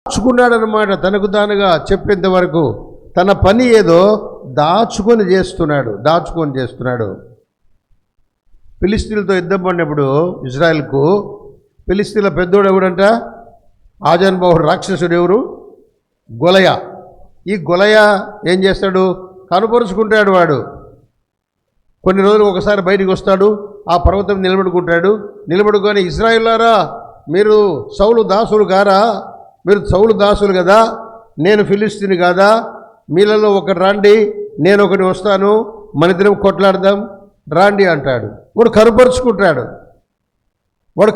దాచుకున్నాడనమాట. తనకు తానుగా చెప్పేంత వరకు తన పని ఏదో దాచుకొని చేస్తున్నాడు. ఫిలిస్తీన్లతో యుద్ధం పడినప్పుడు ఇజ్రాయెల్కు ఫిలిస్తీన్ల పెద్దోడు ఎవడంట? ఆజానుబాహుడు రాక్షసుడు ఎవరు? గొలయ. ఈ గొలయ ఏం చేస్తాడు? కనుపరుచుకుంటాడు. వాడు కొన్ని రోజులు ఒకసారి బయటికి వస్తాడు, ఆ పర్వతం నిలబడుకొని ఇశ్రాయేలులారా, మీరు సౌలు దాసులు కారా? మీరు సౌలు దాసులు కదా, నేను ఫిలిస్తీని కాదా? మీలలో ఒకటి రండి, నేను ఒకటి వస్తాను, మన ఇద్దరం కొట్లాడదాం రాండి అంటాడు. వాడు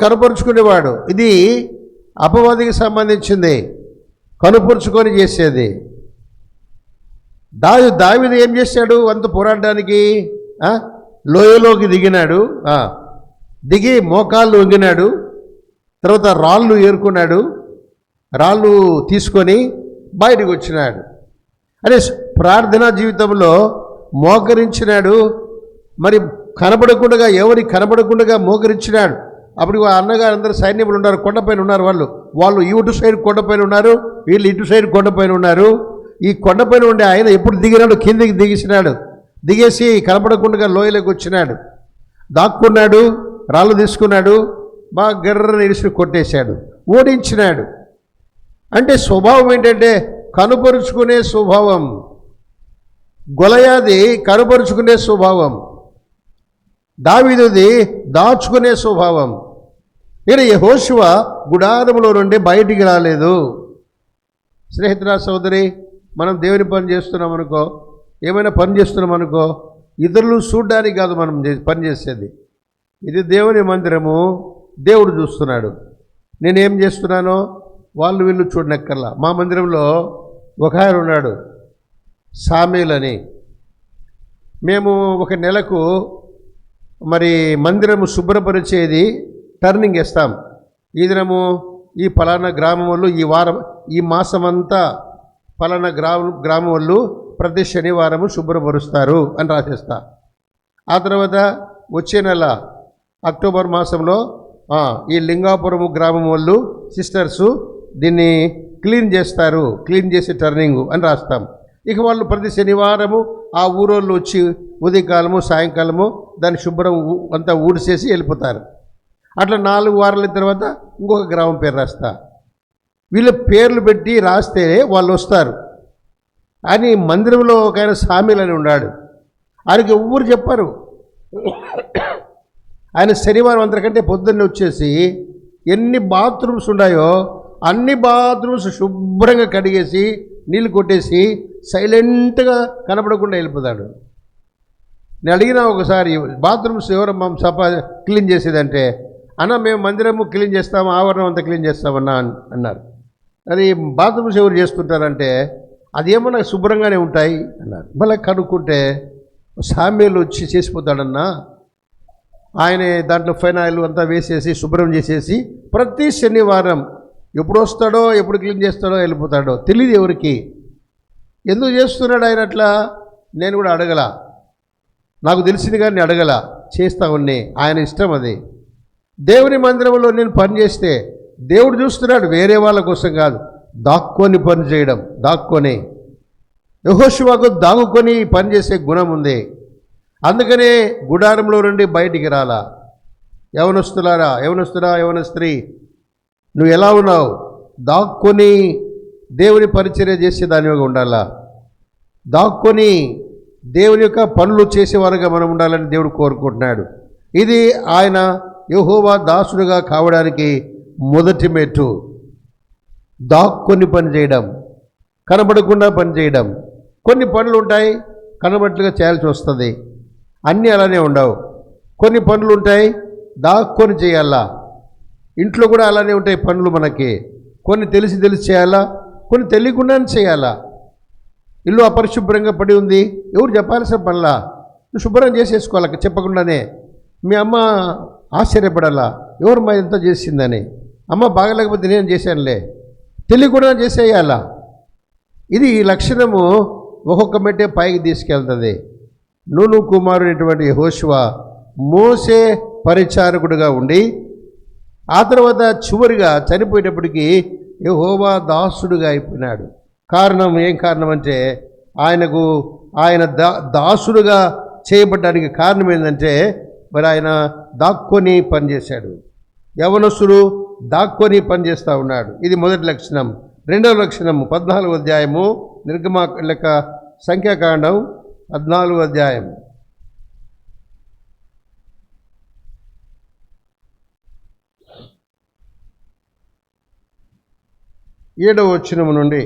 కనుపరుచుకునేవాడు. ఇది అపవాదికి సంబంధించింది, కనుపరుచుకొని చేసేది. దావీదు ఏం చేశాడు? అంత పోరాడడానికి లోయలోకి దిగి మోకాళ్ళు వంగినాడు. తర్వాత రాళ్ళు ఏరుకున్నాడు, రాళ్ళు తీసుకొని బయటకు వచ్చినాడు. అదే ప్రార్థనా జీవితంలో మోకరించినాడు. మరి ఎవరికి కనబడకుండా మోకరించినాడు. అప్పుడు ఆ అన్నగారు అందరూ సైన్యములు ఉన్నారు, కొండపైన ఉన్నారు. వాళ్ళు ఇటు సైడ్ కొండపైన ఉన్నారు, వీళ్ళు ఇటు సైడ్ కొండపైన ఉన్నారు. ఈ కొండపైన ఉండే ఆయన ఎప్పుడు దిగినాడు? కిందికి దిగేసి కనపడకుండా లోయలోకి వచ్చినాడు, దాక్కున్నాడు, రాళ్ళు తీసుకున్నాడు, బాగా గర్రని ఇడిసి కొట్టేశాడు, ఓడించినాడు. అంటే స్వభావం ఏంటంటే కనుపరుచుకునే స్వభావం. గొలయాది కనుపరుచుకునే స్వభావం, దావీదుది దాచుకునే స్వభావం. ఈయన యెహోషువ గుడారములో నుండి బయటికి రాలేదు. స్నేహితురా, సోదరి, మనం దేవుని పని చేస్తున్నాం అనుకో, ఏమైనా పని చేస్తున్నాం అనుకో, ఇతరులు చూడడానికి కాదు మనం పని చేసేది. ఇది దేవుని మందిరము, దేవుడు చూస్తున్నాడు. నేనేం చేస్తున్నానో వాళ్ళు వీళ్ళు చూడనక్కర్లా. మా మందిరంలో ఒక ఆయన ఉన్నాడు, సామేల్ అని. మేము ఒక నెలకు మరి మందిరము శుభ్రపరిచేది టర్నింగ్ ఇస్తాం. ఈ దినము ఈ ఫలానా గ్రామం వాళ్ళు ఈ మాసమంతా ఫలానా గ్రామం వాళ్ళు ప్రతి శనివారము శుభ్రపరుస్తారు అని రాసేస్తా. ఆ తర్వాత వచ్చే నెల అక్టోబర్ మాసంలో ఈ లింగాపురం గ్రామం వాళ్ళు సిస్టర్సు దీన్ని క్లీన్ చేసి టర్నింగు అని రాస్తాం. ఇక వాళ్ళు ప్రతి శనివారము ఆ ఊరోళ్ళు వచ్చి ఉదయకాలము సాయంకాలము దాన్ని శుభ్రం అంతా ఊడిసేసి వెళ్ళిపోతారు. అట్లా 4 వారాల తర్వాత ఇంకొక గ్రామం పేరు రాస్తా. వీళ్ళ పేర్లు పెట్టి రాస్తే వాళ్ళు వస్తారు. అని మందిరంలో ఒక ఆయన సామీల్ అని ఉన్నాడు. ఆయనకి ఎవ్వరు చెప్పారు. ఆయన శనివారం అందరికంటే పొద్దున్నే వచ్చేసి ఎన్ని బాత్రూమ్స్ ఉన్నాయో అన్ని బాత్రూమ్స్ శుభ్రంగా కడిగేసి నీళ్ళు కొట్టేసి సైలెంట్గా కనపడకుండా వెళ్ళిపోతాడు. నేను అడిగినా ఒకసారి, బాత్రూమ్స్ ఎవరమ్మా క్లీన్ చేసేదంటే, అన్న మేము మందిరము క్లీన్ చేస్తాము, ఆవరణం అంతా క్లీన్ చేస్తామన్నా అన్నారు. అది బాత్రూమ్స్ ఎవరు చేస్తుంటారంటే అదేమో నాకు శుభ్రంగానే ఉంటాయి అన్నారు. మళ్ళీ కనుక్కుంటే సామేలు వచ్చి చేసిపోతాడన్నా, ఆయనే దాంట్లో ఫైనాయిల్ అంతా వేసేసి శుభ్రం చేసేసి ప్రతి శనివారం ఎప్పుడు వస్తాడో ఎప్పుడు క్లీన్ చేస్తాడో వెళ్ళిపోతాడో తెలియదు ఎవరికి. ఎందుకు చేస్తున్నాడు ఆయన అట్లా? నేను కూడా అడగల, నాకు తెలిసింది కానీ అడగల, చేస్తా ఉన్నాయి. ఆయన ఇష్టం అది. దేవుని మందిరంలో నేను పని చేస్తే దేవుడు చూస్తున్నాడు, వేరే వాళ్ళ కోసం కాదు. దాక్కొని పని చేయడం, యెహోషువకు దాగుకొని పని చేసే గుణం ఉంది. అందుకనే గుడారంలో నుండి బయటికి రాలా. యవన స్త్రీ, నువ్వు ఎలా ఉన్నావు? దాక్కొని దేవుని పరిచర్య చేసేదానిగా ఉండాలా. దాక్కొని దేవుని యొక్క పనులు చేసేవారుగా మనం ఉండాలని దేవుడు కోరుకుంటున్నాడు. ఇది ఆయన యెహోవా దాసుడుగా కావడానికి మొదటి మెట్టు. దాక్కొని పని చేయడం, కనబడకుండా పని చేయడం. కొన్ని పనులు ఉంటాయి కనబడట్లుగా చేయాల్సి వస్తుంది, అన్నీ అలానే ఉండవు. కొన్ని పనులు ఉంటాయి దాక్కొని చేయాలా. ఇంట్లో కూడా అలానే ఉంటాయి పనులు మనకి. కొన్ని తెలిసి చేయాలా, కొన్ని తెలియకుండానే చేయాలా. ఇల్లు అపరిశుభ్రంగా పడి ఉంది, ఎవరు చెప్పాల్సిన పనులా? నువ్వు శుభ్రం చేసేసుకోవాలి చెప్పకుండానే. మీ అమ్మ ఆశ్చర్యపడాలా, ఎవరు మా ఎంత చేసిందని. అమ్మ బాగలేకపోతే నేను చేశానులే, తెలియకుండా చేసేయాలా. ఇది ఈ లక్షణము ఒక్కొక్క మెట్టే పైకి తీసుకెళ్తుంది. నూను కుమారుడైనటువంటి యెహోషువ మోసే పరిచారకుడుగా ఉండి ఆ తర్వాత చివరిగా చనిపోయేటప్పటికీ యెహోవా దాసుడుగా అయిపోయినాడు. కారణం ఏం కారణం అంటే ఆయన దాసుడుగా చేయబడ్డానికి కారణం ఏంటంటే మరి ఆయన దాక్కొని పనిచేశాడు. యవనస్తుడు దాక్కొని పనిచేస్తూ ఉన్నాడు. ఇది మొదటి లక్షణం. రెండవ లక్షణం 14వ అధ్యాయము సంఖ్యాకాండం 14వ అధ్యాయం 7వ వచనం నుండి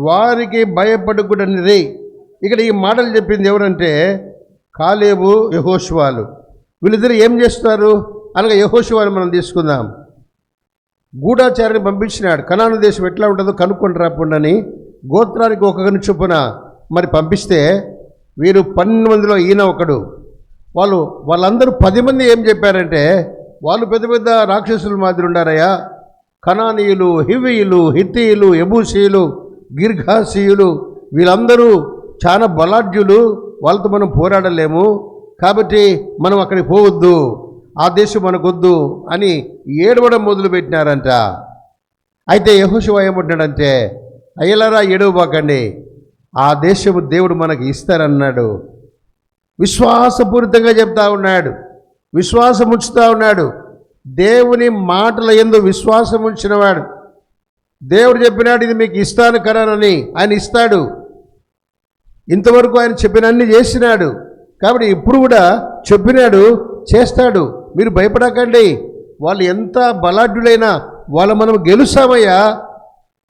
వారికి భయపడకూడనిది. ఇక్కడ ఈ మాటలు చెప్పింది ఎవరంటే కాలేబు, యెహోషువాలు. వీళ్ళిద్దరు ఏం చేస్తారు అనగా యెహోషువాని మనం తీసుకుందాం. గూఢాచారిని పంపించినాడు. కనాను దేశం ఎట్లా ఉంటుందో కనుక్కొని రాకుండాని గోత్రానికి ఒకరిని చొప్పున మరి పంపిస్తే వీరు 12 మందిలో ఈయన ఒకడు. వాళ్ళందరూ 10 మంది ఏం చెప్పారంటే వాళ్ళు పెద్ద పెద్ద రాక్షసుల మాదిరి ఉండారయ్యా. కనానీయులు, హివ్వీయులు, హిత్తీయులు, యెబూసీయులు, గిర్గాసీయులు వీళ్ళందరూ చాలా బలాఢ్యులు, వాళ్ళతో మనం పోరాడలేము, కాబట్టి మనం అక్కడికి పోవద్దు, ఆ దేశం మనకొద్దు అని ఏడవడం మొదలుపెట్టినారంట. అయితే యెహోషువ ఏమంటున్నాడంటే అయ్యలారా ఏడవబాకండి, ఆ దేశము దేవుడు మనకి ఇస్తారన్నాడు. విశ్వాసపూరితంగా చెప్తా ఉన్నాడు, విశ్వాసం ఉంచుతూ ఉన్నాడు. దేవుని మాటల యందు విశ్వాసం ఉంచినవాడు. దేవుడు చెప్పినాడు ఇది మీకు ఇస్తాను కరానని, ఆయన ఇస్తాడు. ఇంతవరకు ఆయన చెప్పినన్ని చేసినాడు, కాబట్టి ఇప్పుడు కూడా చెప్పినాడు చేస్తాడు. మీరు భయపడకండి, వాళ్ళు ఎంత బలాఢ్యులైనా మనం గెలుస్తామయ్యా,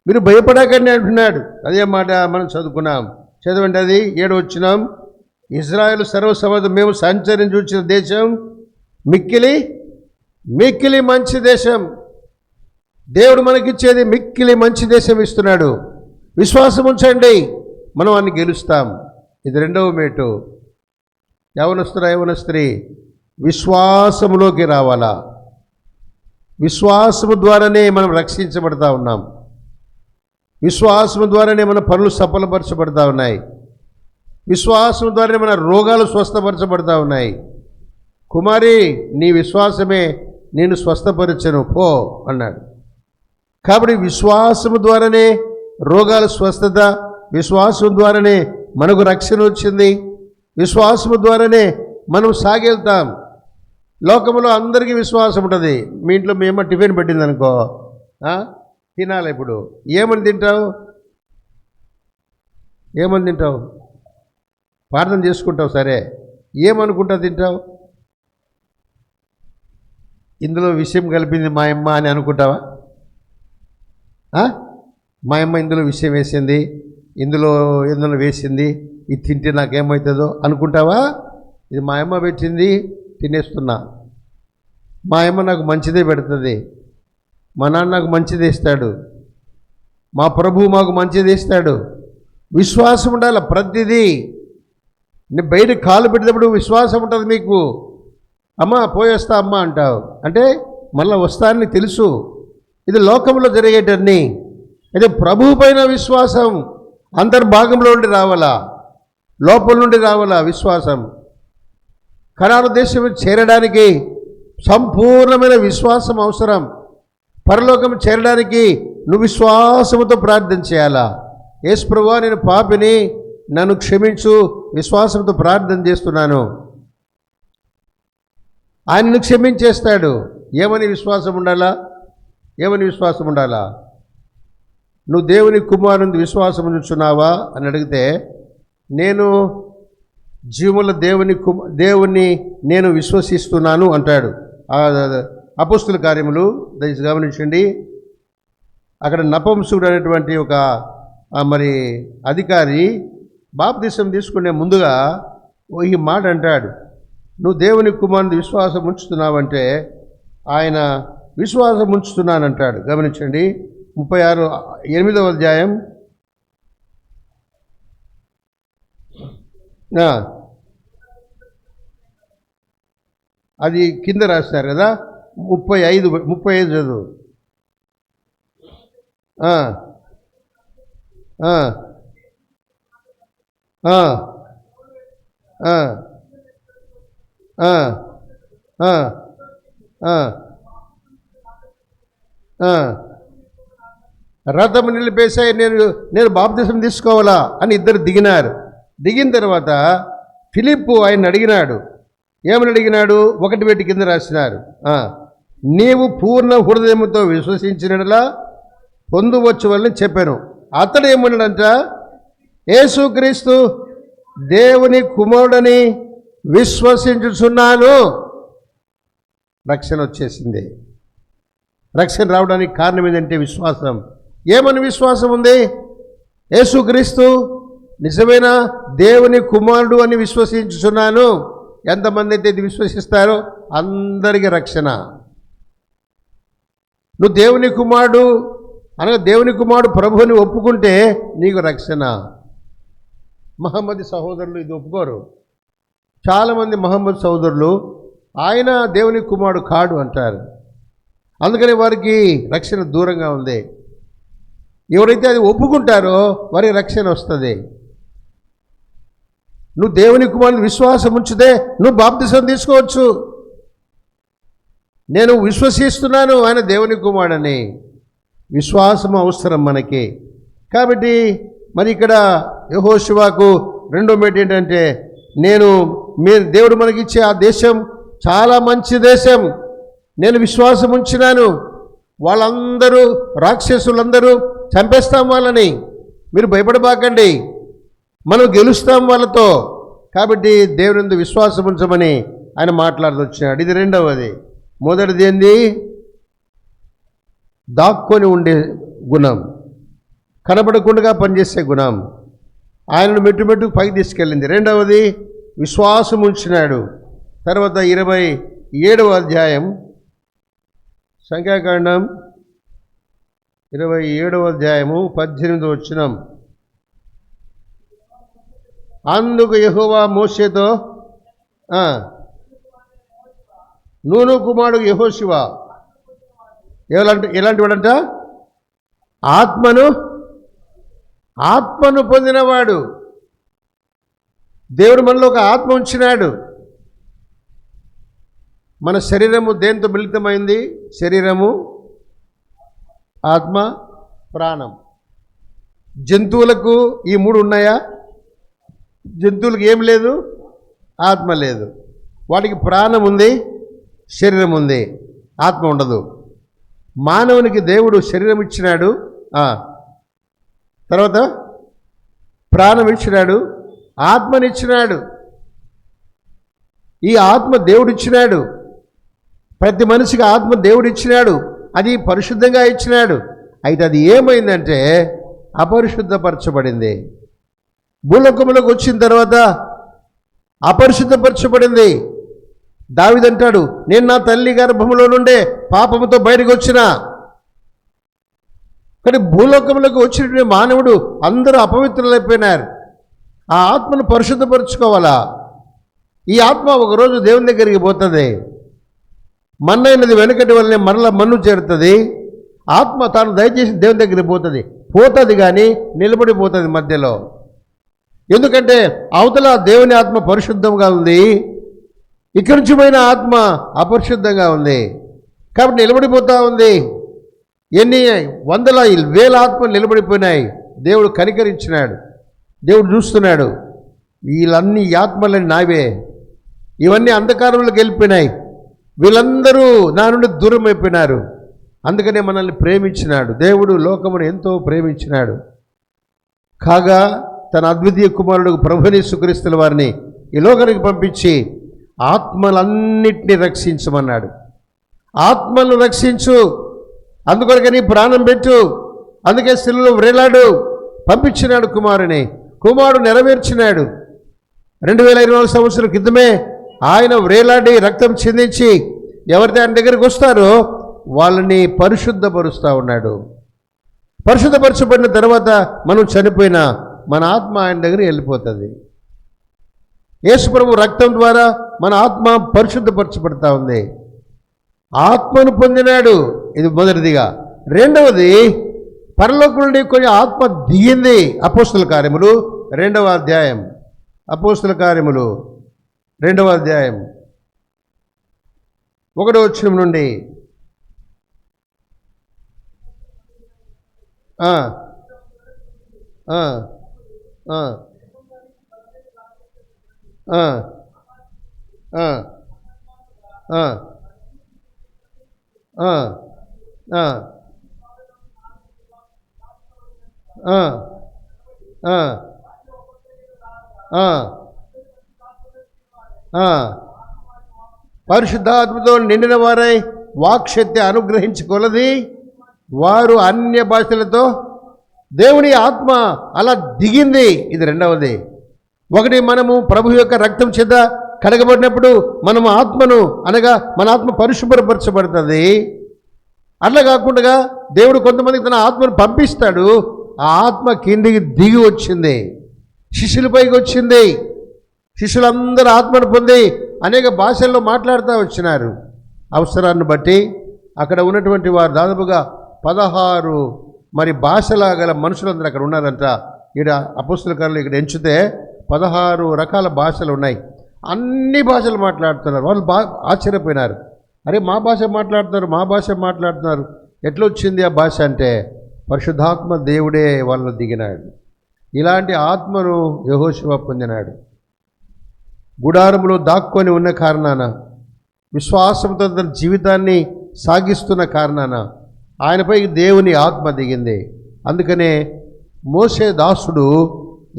మీరు భయపడకండి అంటున్నాడు. అదే మాట మనం చదువుకున్నాం. చదవండి, అది 7వ వచనం. ఇజ్రాయేలు సర్వసమాజం మేము సంచరించి చూసిన దేశం మిక్కిలి మంచి దేశం. దేవుడు మనకిచ్చేది మిక్కిలి మంచి దేశం ఇస్తున్నాడు. విశ్వాసం ఉంచండి, మనం అన్ని గెలుస్తాం. ఇది 2వ మేటు. యవనస్త్రీ విశ్వాసములోకి రావాలా. విశ్వాసము ద్వారానే మనం రక్షించబడతా ఉన్నాం. విశ్వాసము ద్వారానే మన పనులు సఫలపరచబడతా ఉన్నాయి. విశ్వాసం ద్వారానే మన రోగాలు స్వస్థపరచబడతా ఉన్నాయి. కుమారి, నీ విశ్వాసమే నేను స్వస్థపరచను పో అన్నాడు. కాబట్టి విశ్వాసము ద్వారానే రోగాల స్వస్థత, విశ్వాసం ద్వారానే మనకు రక్షణ వచ్చింది, విశ్వాసము ద్వారానే మనం సాగెళ్తాం. లోకంలో అందరికీ విశ్వాసం ఉంటుంది. మీ ఇంట్లో మేము టిఫిన్ పెట్టింది అనుకో, తినాలి. ఇప్పుడు ఏమని తింటావు? ప్రార్థన చేసుకుంటావు, సరే, ఏమనుకుంటా తింటావు? ఇందులో విషయం కలిపింది మా అమ్మ అని అనుకుంటావా? మా అమ్మ ఇందులో విషయం వేసింది, ఇందులో వేసింది, ఇది తింటే నాకేమవుతుందో అనుకుంటావా? ఇది మా అమ్మ పెట్టింది, తినేస్తున్నా. మా అమ్మ నాకు మంచిదే పెడుతుంది, మా నాన్న నాకు మంచిది ఇస్తాడు, మా ప్రభువు మాకు మంచిది ఇస్తాడు. విశ్వాసం ఉండాలి ప్రతిదీ. నేను బయట కాలు పెట్టేటప్పుడు విశ్వాసం ఉంటుంది మీకు. అమ్మ పోయేస్తా అమ్మ అంటావు అంటే మళ్ళీ వస్తానని తెలుసు. ఇది లోకంలో జరిగేటన్ని. అయితే ప్రభువు పైన విశ్వాసం అంతర్భాగంలో నుండి రావాలా, లోపల నుండి రావాలా విశ్వాసం. కనాను దేశం చేరడానికి సంపూర్ణమైన విశ్వాసం అవసరం. పరలోకం చేరడానికి నువ్వు విశ్వాసముతో ప్రార్థన చేయాలా. యేసు ప్రభువా, నేను పాపిని, నన్ను క్షమించు, విశ్వాసంతో ప్రార్థన చేస్తున్నాను. ఆయనను క్షమించేస్తాడు. ఏమని విశ్వాసం ఉండాలా? నువ్వు దేవుని కుమారుని విశ్వాసం ఉంచున్నావా అని అడిగితే, నేను జీవుల దేవుణ్ణి నేను విశ్వసిస్తున్నాను అంటాడు. అపోస్తుల కార్యములు దయచేసి గమనించండి. అక్కడ నపుంసకుడు అనేటువంటి ఒక మరి అధికారి బాప్తిసం తీసుకునే ముందుగా ఈ మాట అంటాడు, నువ్వు దేవుని కుమారుని విశ్వాసం ఉంచుతున్నావంటే ఆయన విశ్వాసం ఉంచుతున్నానంటాడు. గమనించండి, 8వ అధ్యాయం ఆ, అది కింద రాస్తారు కదా, 35 చదువు. ఆ, ఆ, ఆ, ఆ, ఆ, ఆ, ఆ, ఆ. రథం నిలిపేసాయి, నేను బాప్తిసం తీసుకోవాలా అని ఇద్దరు దిగినారు. దిగిన తర్వాత ఫిలిప్పు ఆయన అడిగినాడు. ఏమని అడిగినాడు? 1 కింద రాసినారు. నీవు పూర్ణ హృదయంతో విశ్వసించినలా పొందువచ్చు అని చెప్పాను. అతడు ఏమన్నాడంట? యేసుక్రీస్తు దేవుని కుమారుడని విశ్వసించుచున్నాను. రక్షణ వచ్చేసింది. రక్షణ రావడానికి కారణం ఏంటంటే విశ్వాసం. ఏమని విశ్వాసం ఉంది? యేసుక్రీస్తు నిజమైన దేవుని కుమారుడు అని విశ్వసించుచున్నాను. ఎంతమంది అయితే ఇది విశ్వసిస్తారో అందరికీ రక్షణ. నువ్వు దేవుని కుమారుడు అనగా దేవుని కుమారుడు ప్రభువుని ఒప్పుకుంటే నీకు రక్షణ. మహమ్మద్ సహోదరులు ఇది ఒప్పుకోరు. చాలామంది మహమ్మద్ సహోదరులు ఆయన దేవుని కుమారుడు కాడు అంటారు. అందుకని వారికి రక్షణ దూరంగా ఉంది. ఎవరైతే అది ఒప్పుకుంటారో వారికి రక్షణ వస్తుంది. నువ్వు దేవుని కుమారుని విశ్వాసం ఉంచితే నువ్వు బాప్తిసం తీసుకోవచ్చు. నేను విశ్వసిస్తున్నాను ఆయన దేవుని కుమారుడని. విశ్వాసం అవసరం మనకి. కాబట్టి మరి ఇక్కడ యెహోషువకు రెండో మాట ఏంటంటే, దేవుడు మనకిచ్చే ఆ దేశం చాలా మంచి దేశం, నేను విశ్వాసం ఉంచినాను. వాళ్ళందరూ రాక్షసులందరూ చంపేస్తాం వాళ్ళని, మీరు భయపడబాకండి, మనం గెలుస్తాం వాళ్ళతో. కాబట్టి దేవుని విశ్వాసం ఉంచమని ఆయన మాట్లాడుతొచ్చాడు. ఇది రెండవది. మొదటిది ఏంది? దాక్కొని ఉండే గుణం, కనబడకుండా పనిచేసే గుణం ఆయనను మెట్టుమెట్టుకు పైకి తీసుకెళ్ళింది. రెండవది విశ్వాసం ఉంచినాడు. తర్వాత 27వ అధ్యాయం సంఖ్యాకాండం 27వ అధ్యాయము 18వ వచనం. అందుకు యెహోవా మోషేతో, నూను కుమారుడు యెహోషువ ఎలాంటి వాడంట? ఆత్మను పొందినవాడు. దేవుడు మనలో ఒక ఆత్మ ఉంచినాడు. మన శరీరము దేంతో మిళితమైంది? శరీరము, ఆత్మ, ప్రాణం. జంతువులకు ఈ 3 ఉన్నాయా? జంతువులకు ఏం లేదు, ఆత్మ లేదు. వాటికి ప్రాణం ఉంది, శరీరం ఉంది, ఆత్మ ఉండదు. మానవునికి దేవుడు శరీరం ఇచ్చినాడు, తర్వాత ప్రాణం ఇచ్చినాడు, ఆత్మనిచ్చినాడు. ఈ ఆత్మ దేవుడిచ్చినాడు. ప్రతి మనిషికి ఆత్మ దేవుడిచ్చినాడు. అది పరిశుద్ధంగా ఇచ్చినాడు. అయితే అది ఏమైందంటే అపరిశుద్ధపరచబడింది. భూలోకములకు వచ్చిన తర్వాత అపరిశుద్ధపరచబడింది. దావీదంటాడు, నేను నా తల్లి గర్భంలో నుండే పాపముతో బయటకు వచ్చిన. కానీ భూలోకములకు వచ్చిన మానవుడు అందరూ అపవిత్రులైపోయినారు. ఆ ఆత్మను పరిశుద్ధపరచుకోవాలా. ఈ ఆత్మ ఒకరోజు దేవుని దగ్గరికి పోతుంది. మన్నైనది వెనకటి వల్లనే మరల మన్ను చేరుతుంది. ఆత్మ తాను దయచేసి దేవుని దగ్గరికి పోతుంది కానీ నిలబడిపోతుంది మధ్యలో. ఎందుకంటే అవతల దేవుని ఆత్మ పరిశుద్ధంగా ఉంది, ఇక్కడి నుంచి పోయిన ఆత్మ అపరిశుద్ధంగా ఉంది. కాబట్టి నిలబడిపోతూ ఉంది. ఎన్ని వందల వేల ఆత్మలు నిలబడిపోయినాయి. దేవుడు కనికరించినాడు. దేవుడు చూస్తున్నాడు, వీళ్ళన్ని ఆత్మలని నావే, ఇవన్నీ అంధకారంలోకి వెళ్ళిపోయినాయి, వీళ్ళందరూ నా నుండి దూరం అయిపోయినారు. అందుకనే మనల్ని ప్రేమించినాడు. దేవుడు లోకమును ఎంతో ప్రేమించినాడు. కాగా తన అద్వితీయ కుమారుడు ప్రభుని యేసుక్రీస్తుల వారిని ఈ లోకానికి పంపించి ఆత్మలన్నిటినీ రక్షించమన్నాడు. ఆత్మలను రక్షించు, అందుకొరకని ప్రాణం పెట్టు, అందుకే శిలువలో వ్రేలాడు. పంపించినాడు కుమారుని. కుమారుడు నెరవేర్చినాడు. 2024 సంవత్సరాల క్రితమే ఆయన వ్రేలాడి రక్తం చిందించి ఎవరైతే ఆయన దగ్గరికి వస్తారో వాళ్ళని పరిశుద్ధపరుస్తూ ఉన్నాడు. పరిశుద్ధపరచబడిన తర్వాత మనం చనిపోయినా మన ఆత్మ ఆయన దగ్గరికి వెళ్ళిపోతుంది. యేసుప్రభు రక్తం ద్వారా మన ఆత్మ పరిశుద్ధపరచబడతా ఉంది. ఆత్మను పొందినాడు, ఇది మొదటిదిగా. రెండవది, పరలోకం నుండి కొన్ని ఆత్మ దిగింది. అపోస్తుల కార్యములు 2వ అధ్యాయం, అపోస్తుల కార్యములు 2వ అధ్యాయం 1వ వచనం నుండి ఆ ఆ ఆ ఆ ఆ ఆ పరిశుద్ధాత్మతో నిండిన వారై వాక్శక్తి అనుగ్రహించుకొలది వారు అన్య భాషలతో, దేవుని ఆత్మ అలా దిగింది. ఇది రెండవది. ఒకటి, మనము ప్రభు యొక్క రక్తం చేత కడగబడినప్పుడు మనము ఆత్మను అనగా మన ఆత్మ పరిశుభ్రపరచబడుతుంది. అట్లా కాకుండా దేవుడు కొంతమందికి తన ఆత్మను పంపిస్తాడు. ఆ ఆత్మ కిందికి దిగి వచ్చింది, శిష్యులపైకి వచ్చింది. శిష్యులందరూ ఆత్మను పొంది అనేక భాషల్లో మాట్లాడుతూ వచ్చినారు. అవసరాన్ని బట్టి అక్కడ ఉన్నటువంటి వారు దాదాపుగా 16 భాషలా గల మనుషులందరూ అక్కడ ఉన్నారంట. ఇక్కడ అపోస్తల కార్యాలు ఇక్కడ ఎంచితే 16 రకాల భాషలు ఉన్నాయి. అన్ని భాషలు మాట్లాడుతున్నారు. వాళ్ళు ఆశ్చర్యపోయినారు. అరే, మా భాష మాట్లాడుతున్నారు, ఎట్లా వచ్చింది ఆ భాష అంటే పరిశుద్ధాత్మ దేవుడే వాళ్ళను దిగినాడు. ఇలాంటి ఆత్మను యెహోషువ పొందినాడు. గుడారములో దాక్కొని ఉన్న కారణాన, విశ్వాసంతో తన జీవితాన్ని సాగిస్తున్న కారణాన ఆయనపై దేవుని ఆత్మ దిగింది. అందుకనే మోసే దాసుడు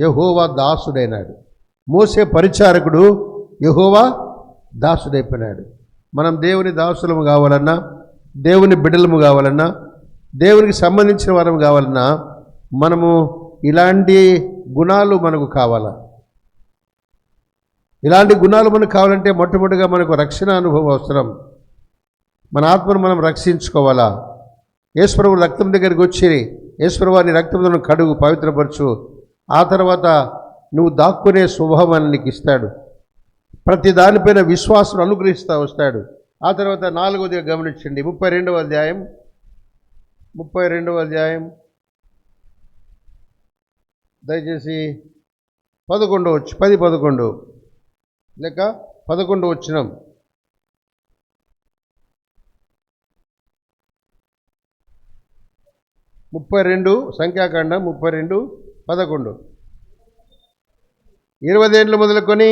యెహోవా దాసుడైనాడు. మోసే పరిచారకుడు యెహోవా దాసుడైపోయినాడు. మనం దేవుని దాసులము కావాలన్నా, దేవుని బిడ్డలము కావాలన్నా, దేవునికి సంబంధించిన వారం కావాలన్నా మనము ఇలాంటి గుణాలు మనకు కావాలా. ఇలాంటి గుణాలు మనకు కావాలంటే మొట్టమొదటిగా మనకు రక్షణ అనుభవం అవసరం. మన ఆత్మను మనం రక్షించుకోవాలా. యేసుప్రభు రక్తం దగ్గరికి వచ్చి, యేసుప్రభు నీ రక్తంతో కడుగు, పవిత్రపరచు. ఆ తర్వాత నువ్వు దాక్కునే స్వభావాన్ని నీకు ఇస్తాడు. ప్రతి దానిపైన విశ్వాసం అనుగ్రహిస్తూ వస్తాడు. ఆ తర్వాత 4వదిగా గమనించండి, 32వ అధ్యాయం దయచేసి 10-11 లేక 11 వచనం. 32 సంఖ్యాకాండం 32:11. 20 ఏళ్ళు మొదలుకొని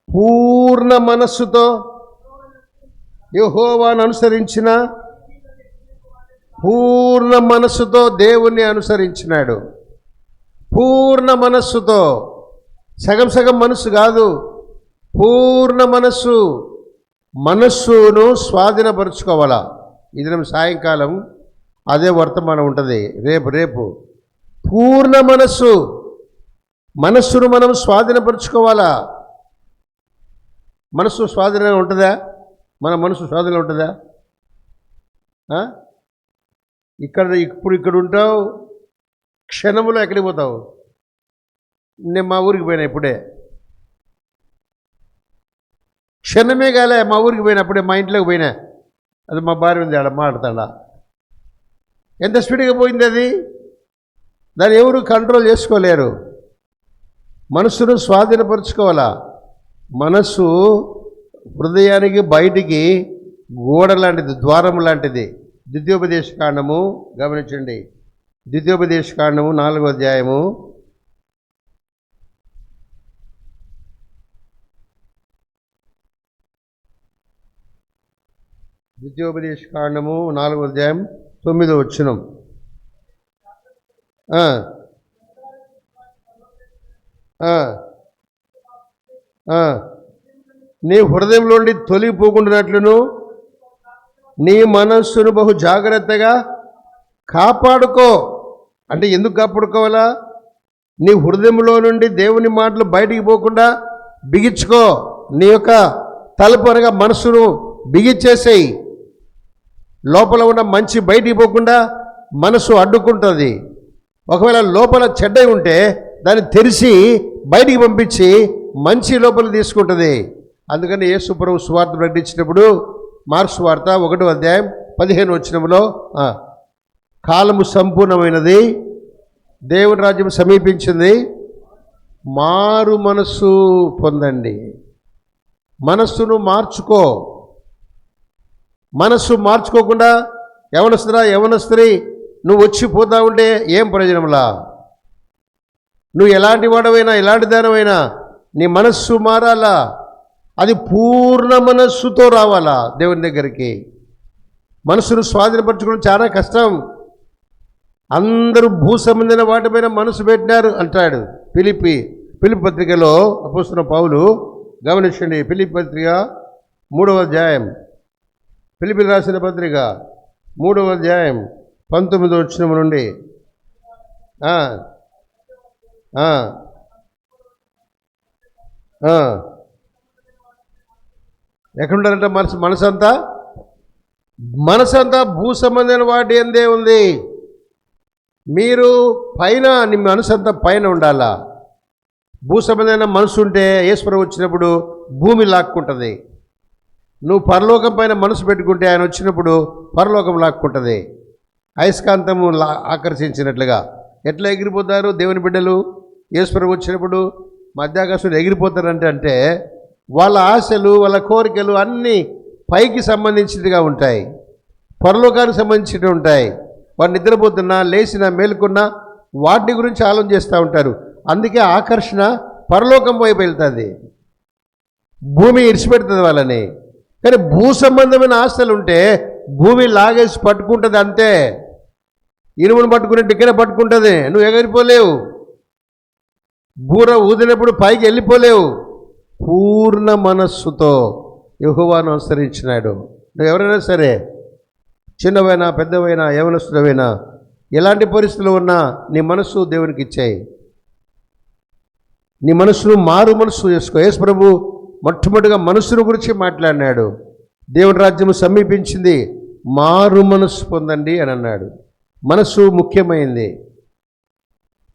పూర్ణ మనస్సుతో యెహోవాను అనుసరించిన, పూర్ణ మనస్సుతో దేవుణ్ణి అనుసరించినాడు. పూర్ణ మనస్సుతో, సగం మనస్సు కాదు, పూర్ణ మనస్సును స్వాధీనపరుచుకోవాలా. ఇది సాయంకాలం అదే వర్తమానం ఉంటుంది. రేపు పూర్ణ మనస్సును మనం స్వాధీనపరుచుకోవాలా. మనస్సు స్వాధీనంగా ఉంటుందా? మన మనసు స్వాధీనంగా ఉంటుందా? ఇప్పుడు ఉంటావు, క్షణములో ఎక్కడికి పోతావు? నేను మా ఊరికి పోయినా ఇప్పుడే, క్షణమే కాలే మా ఊరికి పోయినప్పుడే, మా ఇంట్లోకి పోయినా, అది మా భార్య ఉంది, ఆడ మాట్లాడతాడా. ఎంత స్పీడ్గా పోయింది అది. దాన్ని ఎవరు కంట్రోల్ చేసుకోలేరు. మనస్సును స్వాధీనపరుచుకోవాలా. మనస్సు హృదయానికి బయటికి గోడ లాంటిది, ద్వారం లాంటిది. ద్వితీయోపదేశకాండము గమనించండి, ద్వితీయోపదేశకాండము 4వ అధ్యాయము 9వ వచనం. నీ హృదయంలోండి తొలగిపోకుండానట్లును నీ మనస్సును బహు జాగ్రత్తగా కాపాడుకో. అంటే ఎందుకు కాపాడుకోవాలా? నీ హృదయంలో నుండి దేవుని మాటలు బయటికి పోకుండా బిగించుకో. నీ యొక్క తలుపు అనగా మనస్సును బిగించేసేయి. లోపల ఉన్న మంచి బయటికి పోకుండా మనసు అడ్డుకుంటుంది. ఒకవేళ లోపల చెడ్డ ఉంటే దాన్ని తెరిచి బయటికి పంపించి మంచి లోపల తీసుకుంటుంది. అందుకని యేసు ప్రభువు సువార్త ప్రకటించినప్పుడు మార్క్స్ వార్త 1వ అధ్యాయం 15వ వచనంలో కాలము సంపూర్ణమైనది, దేవుని రాజ్యం సమీపించింది, మారు మనస్సు పొందండి. మనస్సును మార్చుకో. మనస్సు మార్చుకోకుండా యవనస్త్రీ నువ్వు వచ్చిపోతా ఉంటే ఏం ప్రయోజనంలా? నువ్వు ఎలాంటి వాడవైనా ఎలాంటి దానమైనా నీ మనస్సు మారాలా. అది పూర్ణ మనస్సుతో రావాలా దేవుని దగ్గరికి. మనస్సును స్వాధీనపరచుకోవడం చాలా కష్టం. అందరూ భూ సంబంధమైన వాటిపైన మనసు పెట్టినారు అంటాడు ఫిలిప్పి పత్రికలో అపోస్తలుడైన పౌలు. గమనించండి, ఫిలిప్పి పత్రిక 3వ అధ్యాయం, ఫిలిప్పీయులకు రాసిన పత్రిక 3వ అధ్యాయం 19వ వచనం నుండి ఎక్కడుంటారంట? మనసంతా భూ సంబంధమైన వాటి ఎందే ఉంది. మీరు పైన నీ మనసంతా పైన ఉండాలా. భూ సంబంధమైన మనసు ఉంటే యేసుప్రభువు వచ్చినప్పుడు భూమి లాక్కుంటుంది. నువ్వు పరలోకం పైన మనసు పెట్టుకుంటే ఆయన వచ్చినప్పుడు పరలోకం లాక్కుంటుంది. అయస్కాంతము ఆకర్షించినట్లుగా ఎట్లా ఎగిరిపోతారు దేవుని బిడ్డలు? యేసుప్రభువు వచ్చినప్పుడు మధ్యాకాశంలో ఎగిరిపోతారంటే వాళ్ళ ఆశలు వాళ్ళ కోరికలు అన్నీ పైకి సంబంధించినవిగా ఉంటాయి, పరలోకానికి సంబంధించినవి ఉంటాయి. వాడు నిద్రపోతున్నా లేచినా మేలుకున్నా వాటి గురించి ఆలోచన చేస్తూ ఉంటారు. అందుకే ఆకర్షణ పరలోకం వైపు వెళ్తుంది, భూమి ఇడిచిపెడుతుంది వాళ్ళని. కానీ భూ సంబంధమైన ఆశలు ఉంటే భూమి లాగేసి పట్టుకుంటుంది అంతే. ఇనుమును పట్టుకునే ఇక్కడ పట్టుకుంటుంది, నువ్వు ఎగిరిపోలేవు. బూర ఊదినప్పుడు పైకి వెళ్ళిపోలేవు. పూర్ణ మనస్సుతో యెహోవాను అనుసరించినాడు. నువ్వు ఎవరైనా సరే, చిన్నవైనా పెద్దవైనా యవనస్తుడవైనా, ఎలాంటి పరిస్థితులు ఉన్నా నీ మనస్సు దేవునికి ఇచ్చేయి. నీ మనస్సును మారు మనస్సు చేసుకో. యేసు ప్రభు మొట్టమొదటిగా మనస్సును గురించి మాట్లాడినాడు. దేవుని రాజ్యము సమీపించింది, మారు మనస్సు పొందండి అని అన్నాడు. మనస్సు ముఖ్యమైంది.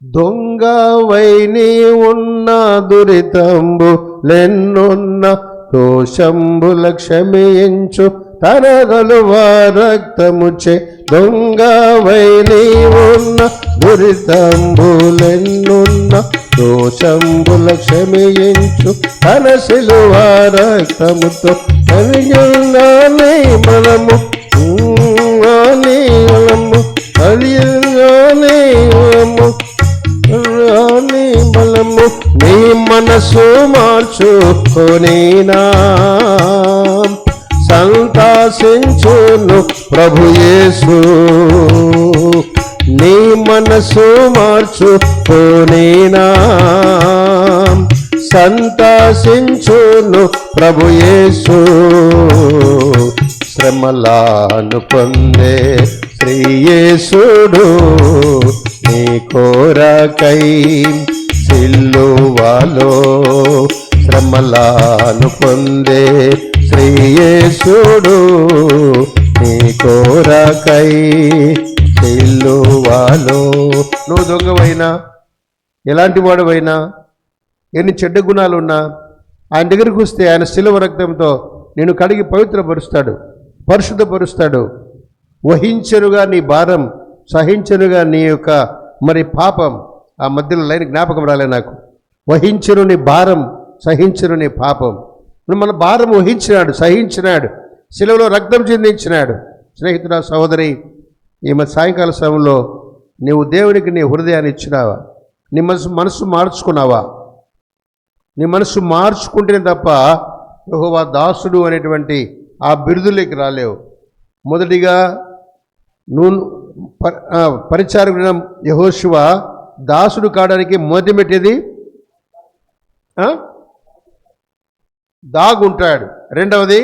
దొంగవైని ఉన్న దురితంబులెన్నున్న దోషంబుల క్షమించు తనగలువ రక్తముచే. దొంగవైని ఉన్న దురితంబులెన్నున్న దోషంబుల క్షమించు తన శిలువ రక్తముతో కలిగినాని మనము బలము నీ మనసు మార్చుకొనినా సంతసించును ప్రభు యేసు. నీ మనసు మార్చుకొనినా సంతసించును ప్రభు యేసు. శ్రమలను పొందే శ్రీ యేసుడు నీ కోరకై సిలువలో. శ్రమలను పొందే శ్రీ యేసుడు నీ కోరకై సిలువలో. నువ్వు దొంగవైనా ఎలాంటి వాడువైనా ఎన్ని చెడ్డ గుణాలున్నా ఆయన దగ్గరికి వస్తే ఆయన శిలువ రక్తంతో నేను కడిగి పవిత్రపరుస్తాడు, పరిశుద్ధపరుస్తాడు. వహించనుగా నీ భారం, సహించనుగా నీ యొక్క పాపం. ఆ మధ్యలో లైన్ జ్ఞాపకం రాలే నాకు. వహించను నీ భారం, సహించను నీ పాపం. మన భారం వహించినాడు, సహించినాడు, శిలువలో రక్తం చెందించినాడు. స్నేహితుడా, సహోదరి, ఈమె సాయంకాల సమయంలో నీవు దేవునికి నీ హృదయాన్ని ఇచ్చినావా? నీ మనసు మార్చుకున్నావా? నీ మనసు మార్చుకుంటేనే తప్ప యెహోవా దాసుడు అనేటువంటి ఆ బిరుదులోకి రాలేవు. మొదటిగా నువ్వు పరిచారకుడైన యెహోషువ దాసుడు కావడానికి మొదటిమెట్టేది దాగుంటాడు. రెండవది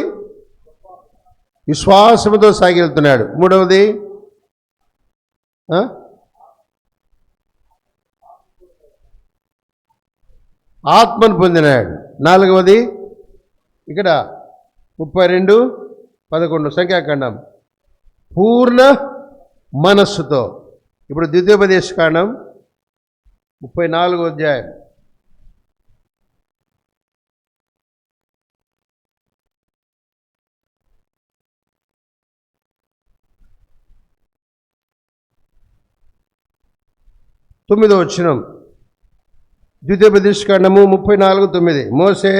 విశ్వాసంతో సాగివెళ్తున్నాడు. మూడవది ఆత్మను పొందినాడు. నాలుగవది ఇక్కడ 32:11 సంఖ్యాకాండం పూర్ణ మనస్సుతో. ఇప్పుడు ద్వితీయోపదేశకాండం 34వ అధ్యాయం. తొమ్మిదో వచనం. ద్వితీయోపదేశకాండము 34:9. మోసే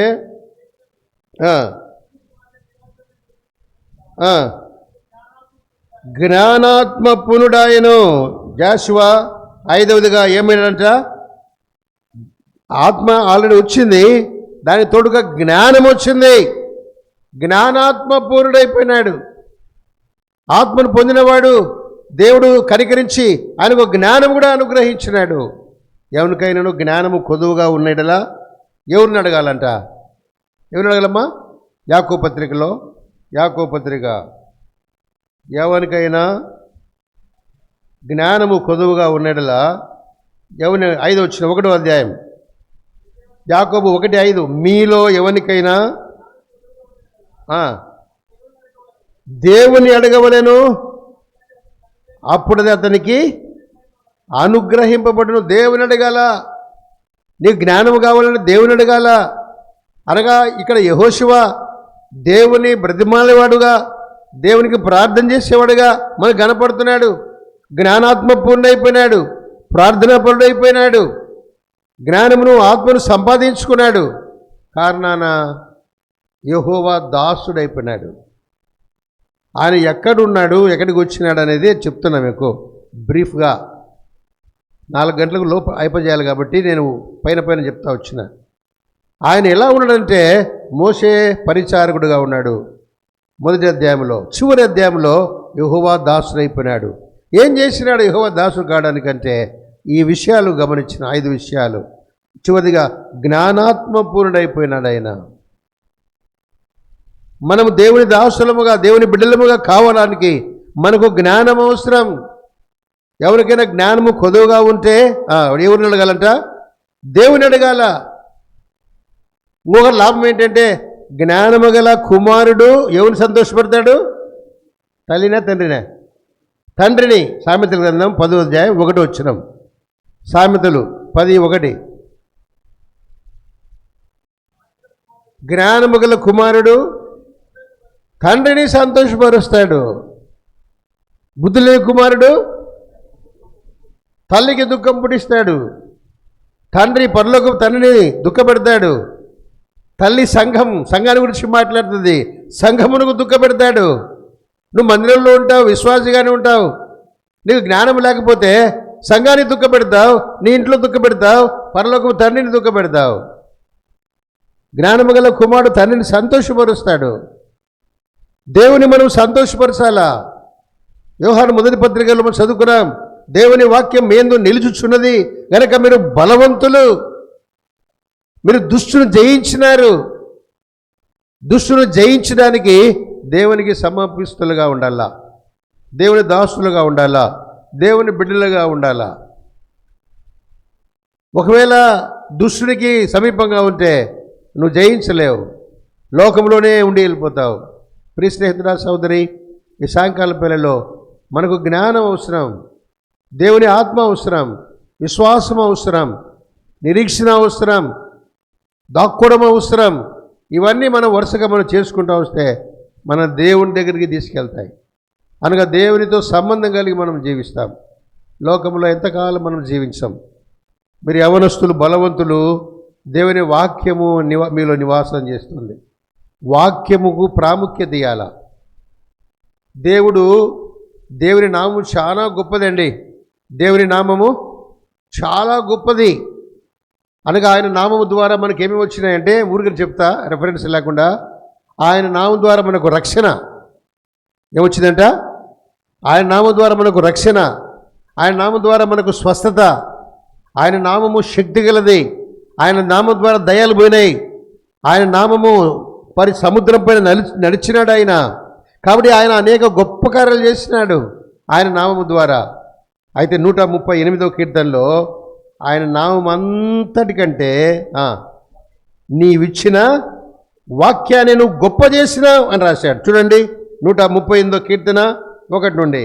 జ్ఞానాత్మపూర్ణుడాయను. జాషువా 5వదిగా ఏమైనాడంట? ఆత్మ ఆల్రెడీ వచ్చింది, దానికి తోడుగా జ్ఞానం వచ్చింది. జ్ఞానాత్మపూర్ణుడైపోయినాడు. ఆత్మను పొందినవాడు దేవుడు కనికరించి ఆయనకు జ్ఞానం కూడా అనుగ్రహించినాడు. ఎవరికైనాను జ్ఞానము కొదువుగా ఉన్నడలా ఎవరిని అడగాలంట? ఎవరిని అడగాలమ్మా? యాకోబు పత్రికలో, యాకోబు పత్రిక, ఎవరికైనా జ్ఞానము కొదువుగా ఉన్నడలా ఎవరిని 5వ వచనం 1వ అధ్యాయం యాకోబు 1:5. మీలో ఎవరికైనా దేవుని అడగవలెను, అప్పుడది అతనికి అనుగ్రహింపబడును. దేవుని అడగాల. నీకు జ్ఞానం కావాలంటే దేవుని అడగాల. అనగా ఇక్కడ యెహోషువ దేవుని బ్రతిమాలేవాడుగా, దేవునికి ప్రార్థన చేసేవాడుగా మనకు కనపడుతున్నాడు. జ్ఞానాత్మపూర్ణైపోయినాడు, ప్రార్థనాపరుడైపోయినాడు, జ్ఞానమును ఆత్మను సంపాదించుకున్నాడు. కారణాన యెహోవా దాసుడైపోయినాడు. ఆయన ఎక్కడున్నాడు, ఎక్కడికి వచ్చినాడు అనేది చెప్తున్నా మీకు బ్రీఫ్గా. 4 గంటలకు లోపు అయిపోజేయాలి కాబట్టి నేను పైన చెప్తా వచ్చిన. ఆయన ఎలా ఉన్నాడంటే మోషే పరిచారకుడుగా ఉన్నాడు మొదటి అధ్యాయంలో. చివరి అధ్యాయంలో యెహోవా దాసుడైపోయినాడు. ఏం చేసినాడు యెహోవా దాసుడు కావడానికంటే ఈ విషయాలు గమనించిన 5 విషయాలు. చివరిగా జ్ఞానాత్మపూర్ణుడైపోయినాడు ఆయన. మనము దేవుని దాసులముగా, దేవుని బిడ్డలముగా కావడానికి మనకు జ్ఞానం అవసరం. ఎవరికైనా జ్ఞానము కొదువుగా ఉంటే ఎవరిని అడగాలంట? దేవుని అడగాల. ఇంకొక లాభం ఏంటంటే జ్ఞానము గల కుమారుడు ఎవరిని సంతోషపడతాడు? తల్లినా తండ్రినా? తండ్రిని. సామెతల గ్రంథం 10వ అధ్యాయం 1వ వచనం. సామెతలు 10:1. జ్ఞానము గల కుమారుడు తండ్రిని సంతోషపరుస్తాడు. బుద్ధి లేని కుమారుడు తల్లికి దుఃఖం పుట్టిస్తాడు. తండ్రి పరలోకపు తండ్రిని దుఃఖపెడతాడు. తల్లి సంఘాన్ని గురించి మాట్లాడుతుంది, సంఘమునకు దుఃఖపెడతాడు. నువ్వు మందిరంలో ఉంటావు, విశ్వాసిగానే ఉంటావు, నీకు జ్ఞానం లేకపోతే సంఘాన్ని దుఃఖపెడతావు, నీ ఇంట్లో దుఃఖపెడతావు, పరలోకపు తండ్రిని దుఃఖపెడతావు. జ్ఞానము గల కుమారుడు తండ్రిని సంతోషపరుస్తాడు. దేవుని మనం సంతోషపరచాలా. యోహాను మొదటి పత్రికలో మనం చదువుకున్నాం, దేవుని వాక్యం మేందు నిలుచుచున్నది గనక మీరు బలవంతులు, మీరు దుష్టును జయించినారు. దుష్టును జయించడానికి దేవునికి సమర్పిస్తులుగా ఉండాలా, దేవుని దాసులుగా ఉండాలా, దేవుని బిడ్డలుగా ఉండాలా. ఒకవేళ దుష్టునికి సమీపంగా ఉంటే నువ్వు జయించలేవు, లోకంలోనే ఉండి వెళ్ళిపోతావు. ప్రియ స్నేహితుడా, సోదరి, ఈ సాయంకాల వేళలో మనకు జ్ఞానం అవసరం, దేవుని ఆత్మ అవసరం, విశ్వాసం అవసరం, నిరీక్షణ అవసరం, దాక్కోవడం అవసరం. ఇవన్నీ మనం వరుసగా మనం చేసుకుంటూ వస్తే మన దేవుని దగ్గరికి తీసుకెళ్తాయి. అనగా దేవునితో సంబంధం కలిగి మనం జీవిస్తాం. లోకంలో ఎంతకాలం మనం జీవించాం. మీరు యవనస్తులు, బలవంతులు, దేవుని వాక్యము మీలో నివాసం చేస్తుంది. వాక్యముకు ప్రాముఖ్యత ఇవ్వాల. దేవుని నామము చాలా గొప్పదండి. దేవుని నామము చాలా గొప్పది. అనగా ఆయన నామము ద్వారా మనకి ఏమేమి వచ్చినాయంటే, ఊరికి చెప్తా రెఫరెన్స్ లేకుండా, ఆయన నామం ద్వారా మనకు రక్షణ ఏమొచ్చిందంట? ఆయన నామం ద్వారా మనకు రక్షణ, ఆయన నామం ద్వారా మనకు స్వస్థత, ఆయన నామము శక్తి గలది, ఆయన నామం ద్వారా దయాలు పోయినాయి, ఆయన నామము సముద్రం పైన నడిచినాడు ఆయన. కాబట్టి ఆయన అనేక గొప్ప కార్యాలు చేసినాడు ఆయన నామము ద్వారా. అయితే 138వ కీర్తనలో ఆయన నామం అంతటికంటే నీవిచ్చిన వాక్యాన్ని నువ్వు గొప్ప చేసినావు అని రాశాడు. చూడండి 138వ కీర్తన 1 నుండి.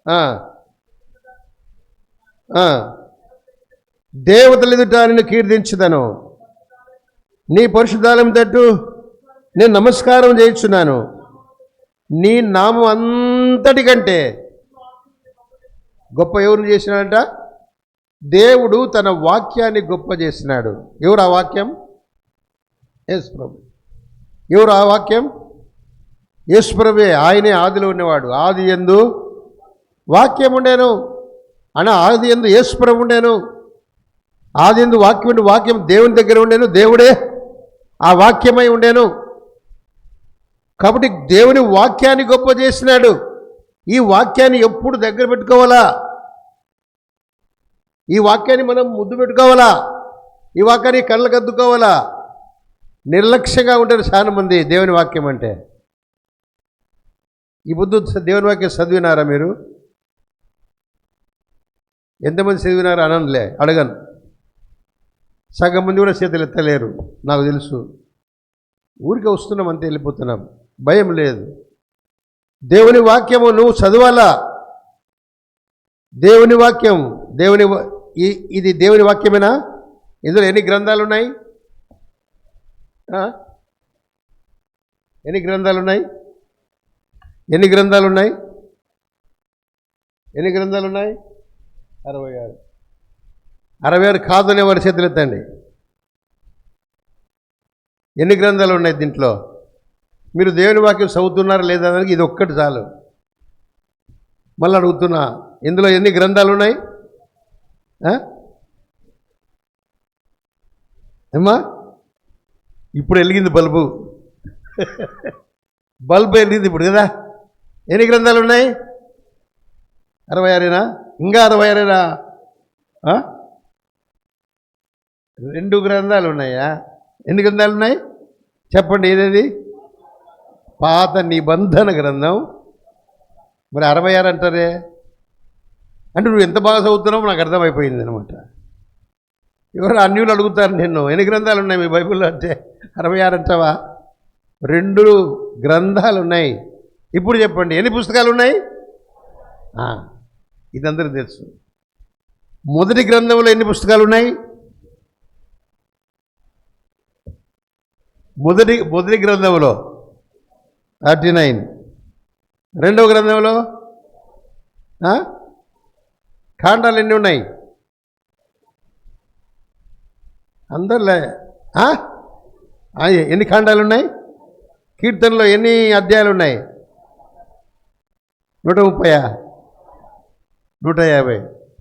ఆ, ఆ. దేవతలు ఎదుట నిన్ను కీర్తించుదను, నీ పరిశుద్ధాలయం తట్టు నేను నమస్కారం చేయించున్నాను. నీ నామం అంతటికంటే గొప్ప ఎవరు చేసినాడంట? దేవుడు తన వాక్యాన్ని గొప్ప చేసినాడు. ఎవరు ఆ వాక్యం? యేసు ప్రభు. ఎవరు ఆ వాక్యం? యేసు ప్రభువే. ఆయనే ఆదిలో ఉన్నవాడు. ఆది యందు వాక్యం ఉండేను అని, ఆది యందు యేసు ప్రభు ఉండేను. ఆది యందు వాక్యం ఉండి, వాక్యం దేవుని దగ్గర ఉండేను, దేవుడే ఆ వాక్యమై ఉండేను. కాబట్టి దేవుని వాక్యాన్ని గొప్ప చేసినాడు. ఈ వాక్యాన్ని ఎప్పుడు దగ్గర పెట్టుకోవాలా? ఈ వాక్యాన్ని మనం ముద్దు పెట్టుకోవాలా? ఈ వాక్యాన్ని కళ్ళకు అద్దుకోవాలా? నిర్లక్ష్యంగా ఉంటారు చాలా మంది దేవుని వాక్యం అంటే. ఈ బుద్ధు దేవుని వాక్యం చదివినారా మీరు? ఎంతమంది చదివినారా అనలే, అడగను. సగం మంది కూడా చేతులు ఎత్తలేరు, నాకు తెలుసు. ఊరికే వస్తున్నాం అంతే, వెళ్ళిపోతున్నాం, భయం లేదు. దేవుని వాక్యము నువ్వు చదవాలా. దేవుని వాక్యం, ఇది దేవుని వాక్యమేనా? ఇందులో ఎన్ని గ్రంథాలు ఉన్నాయి? ఎన్ని గ్రంథాలు ఉన్నాయి? ఎన్ని గ్రంథాలు ఉన్నాయి? ఎన్ని గ్రంథాలు ఉన్నాయి? 66. 66 కాదనే వారి చేతులు ఎత్తండి. ఎన్ని గ్రంథాలు ఉన్నాయి దీంట్లో? మీరు దేవుని వాక్యం చదువుతున్నారా లేదా దానికి ఇది ఒక్కటి చాలు. మళ్ళీ అడుగుతున్నా, ఇందులో ఎన్ని గ్రంథాలు ఉన్నాయి? అమ్మా, ఇప్పుడు వెలిగింది బల్బు. బల్బు వెలిగింది ఇప్పుడు కదా. ఎన్ని గ్రంథాలు ఉన్నాయి? 66. ఇంకా 66. 2 గ్రంథాలు ఉన్నాయా? ఎన్ని గ్రంథాలు ఉన్నాయి చెప్పండి? ఏదేది? పాత నిబంధన గ్రంథం. మరి 66 అంటారే అంటే నువ్వు ఎంత బాగా చదువుతున్నావు నాకు అర్థమైపోయింది అనమాట. ఎవరు అన్యులు అడుగుతారు నిన్ను, ఎన్ని గ్రంథాలు ఉన్నాయి మీ బైబిల్లో అంటే 66 అంటావా? 2 గ్రంథాలు ఉన్నాయి. ఇప్పుడు చెప్పండి ఎన్ని పుస్తకాలు ఉన్నాయి? ఇదందరికీ తెలుసు. మొదటి గ్రంథంలో ఎన్ని పుస్తకాలు ఉన్నాయి? మొదటి గ్రంథంలో 39. రెండవ గ్రంథంలో కాండాలు ఎన్ని ఉన్నాయి? అందరిలే ఎన్ని కాండాలు ఉన్నాయి? కీర్తనలో ఎన్ని అధ్యాయాలు ఉన్నాయి? 130, 150.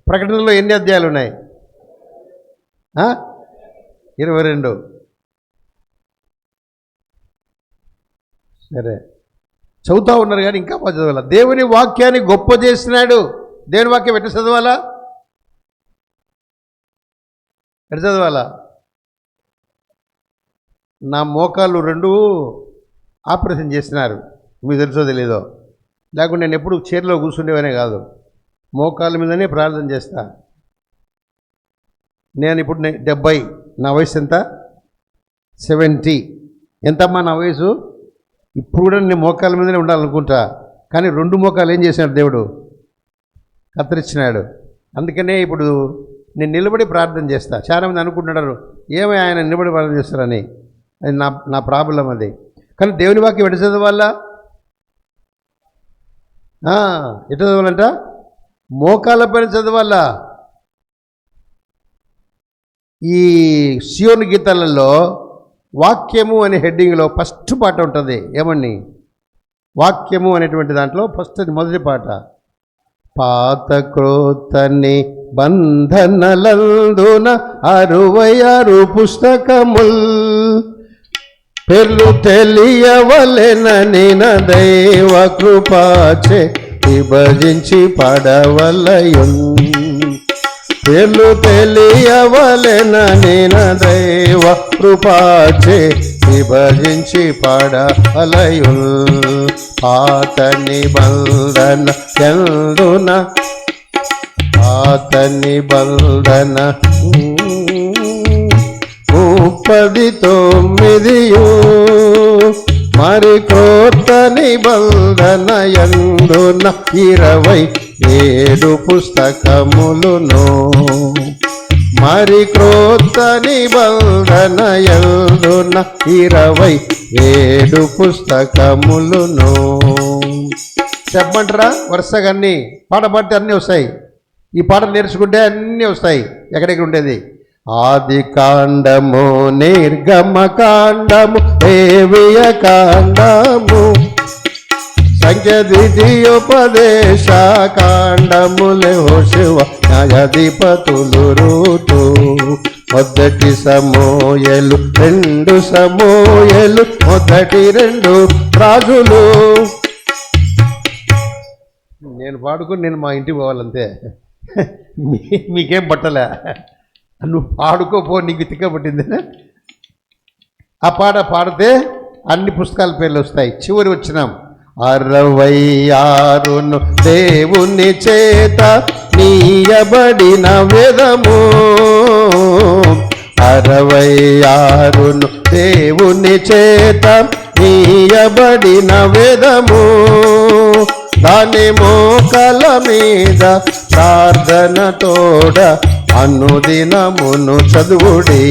ప్రకటనలో ఎన్ని అధ్యాయాలు ఉన్నాయి? 22. సరే, చదువుతూ ఉన్నారు కానీ ఇంకా బాగా చదవాలా. దేవుని వాక్యాన్ని గొప్ప చేసినాడు. దేవుని వాక్యం ఎట్లా చదవాలా? ఎట్లా చదవాలా? నా మోకాళ్ళు 2 ఆపరేషన్ చేసినారు, మీకు తెలుసో తెలీదో. లేకుంటే నేను ఎప్పుడు చైర్లో కూర్చుండేవనే కాదు, మోకాళ్ళ మీదనే ప్రార్థన చేస్తా. నేను ఇప్పుడు 70, నా వయసు ఎంత? 70. ఎంతమ్మా నా వయసు? ఇప్పుడు కూడా నేను మోకాళ్ళ మీదనే ఉండాలనుకుంటా, కానీ 2 మోకాలు ఏం చేశాడు దేవుడు? కత్తిరించినాడు. అందుకనే ఇప్పుడు నేను నిలబడి ప్రార్థన చేస్తా. చాలామంది అనుకుంటున్నారు ఏమై ఆయన నిలబడి ప్రార్థన చేస్తారని. అది నా ప్రాబ్లం అది. కానీ దేవుని వాక్యం ఎటు చదవాలా? ఎటు చదవాలంట? మోకాళ్ళ పైన చదవాలా. ఈ సియోను గీతాలలో వాక్యము అనే హెడ్డింగ్లో ఫస్ట్ పాట ఉంటుంది. ఏమని? వాక్యము అనేటువంటి దాంట్లో ఫస్ట్ మొదటి పాట. పాత క్రోతని బంధనలందున 66 పుస్తకముల్ పేర్లు తెలియవలెనని నా దైవ కృపాచే విభజించి పడవలయున్. పేర్లు తెలియవలెనని నా దైవ కృపాచే విభజించి పడవలయున్. పాత నిబంధన యందున, పాత నిబంధన 39 మరి క్రొత్త నిబంధన యందున 20 7 పుస్తకములును, మరి క్రొత్త నిబంధన యందున 27 పుస్తకములును. చెప్పమంటారా? వరుసగా అన్నీ పాట పాడితే అన్నీ వస్తాయి. ఈ పాట నేర్చుకుంటే అన్నీ వస్తాయి. ఎక్కడెక్కడ ఉండేది? ఆది కాండము, నిర్గమ కాండము, లేవియ కాండము, సంఖ్య ద్వితీయోపదేశ కాండములే, యెహోషువ, న్యాయాధిపతులు, రూతు, మొదటి సమూయేలు, 2 సమూయేలు, మొదటి 2 రాజులు. నేను పాడుకుని నేను మా ఇంటికి పోవాలంతే. మీకేం పట్టలే, నువ్వు పాడుకోపో, నీకు తిక్కబట్టింది. ఆ పాట పాడితే అన్ని పుస్తకాల పేర్లు వస్తాయి. చివరి వచ్చినాం 66 దేవుని చేత నీయబడిన వేదము, 66 దేవుని చేత నీయబడిన వేదము, దాని మోకాల మీద ప్రార్థన తోడ అనుదినమును చదువుడి,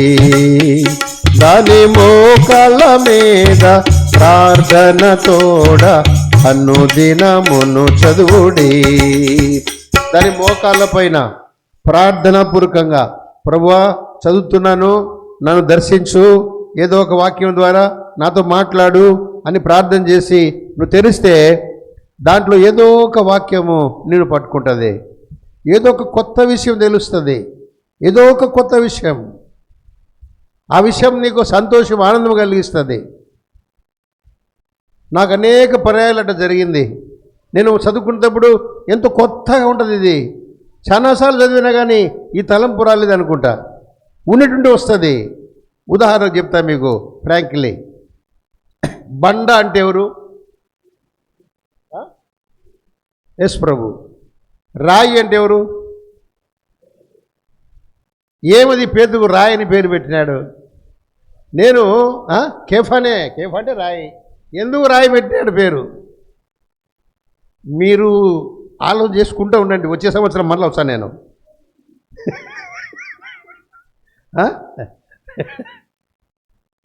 దాని మోకాల మీద ప్రార్థన తోడ అనుదినమును చదువుడి. దాని మోకాళ్ళ పైన ప్రార్థనా పూర్వకంగా, ప్రభువా చదువుతున్నాను, నన్ను దర్శించు, ఏదో ఒక వాక్యం ద్వారా నాతో మాట్లాడు అని ప్రార్థన చేసి నువ్వు తెరిస్తే దాంట్లో ఏదో ఒక వాక్యము నేను పట్టుకుంటుంది, ఏదో ఒక కొత్త విషయం తెలుస్తుంది, ఏదో ఒక కొత్త విషయం. ఆ విషయం నీకు సంతోషం, ఆనందం కలిగిస్తుంది. నాకు అనేక పర్యాయాలు అట్లా జరిగింది. నేను చదువుకునేటప్పుడు ఎంతో కొత్తగా ఉంటుంది. ఇది చాలాసార్లు చదివినా కానీ ఈ తలంపు రాలేదు అనుకుంటా, ఉన్నట్టుండి వస్తుంది. ఉదాహరణ చెప్తా మీకు ఫ్రాంక్లీ. బండ అంటే ఎవరు? ఎస్ ప్రభు. రాయి అంటే ఎవరు? ఏమది పేతుకు రాయి అని పేరు పెట్టినాడు? నేను కేఫానే. కేఫా అంటే రాయి. ఎందుకు రాయి పెట్టినాడు పేరు? మీరు ఆలోచన చేసుకుంటూ ఉండండి, వచ్చే సంవత్సరం మళ్ళీ వస్తాను నేను.